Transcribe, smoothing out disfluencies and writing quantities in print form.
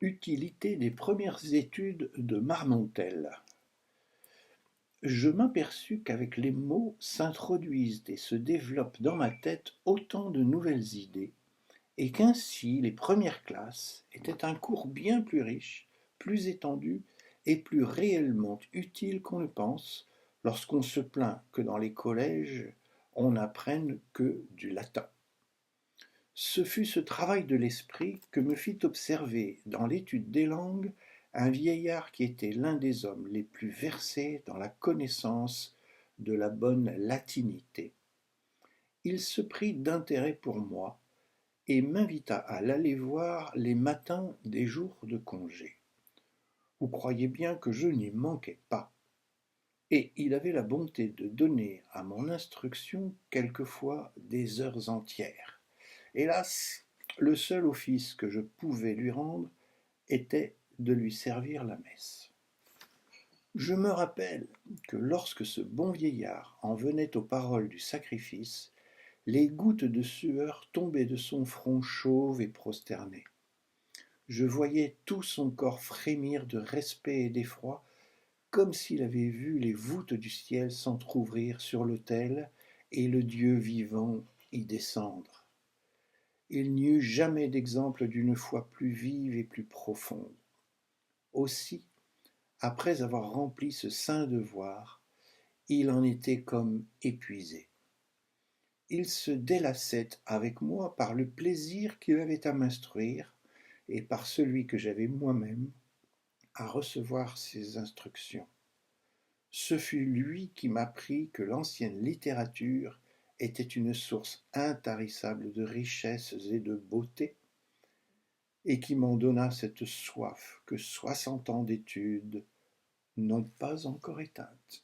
Utilité des premières études de Marmontel. Je m'aperçus qu'avec les mots s'introduisent et se développent dans ma tête autant de nouvelles idées, et qu'ainsi les premières classes étaient un cours bien plus riche, plus étendu et plus réellement utile qu'on le pense lorsqu'on se plaint que dans les collèges on n'apprenne que du latin. Ce fut ce travail de l'esprit que me fit observer dans l'étude des langues un vieillard qui était l'un des hommes les plus versés dans la connaissance de la bonne latinité. Il se prit d'intérêt pour moi et m'invita à l'aller voir les matins des jours de congé. Vous croyez bien que je n'y manquais pas. Et il avait la bonté de donner à mon instruction quelquefois des heures entières. Hélas, le seul office que je pouvais lui rendre était de lui servir la messe. Je me rappelle que lorsque ce bon vieillard en venait aux paroles du sacrifice, les gouttes de sueur tombaient de son front chauve et prosterné. Je voyais tout son corps frémir de respect et d'effroi, comme s'il avait vu les voûtes du ciel s'entr'ouvrir sur l'autel et le Dieu vivant y descendre. Il n'y eut jamais d'exemple d'une foi plus vive et plus profonde. Aussi, après avoir rempli ce saint devoir, il en était comme épuisé. Il se délassait avec moi par le plaisir qu'il avait à m'instruire et par celui que j'avais moi-même à recevoir ses instructions. Ce fut lui qui m'apprit que l'ancienne littérature était une source intarissable de richesses et de beauté, et qui m'en donna cette soif que 60 ans d'études n'ont pas encore éteinte.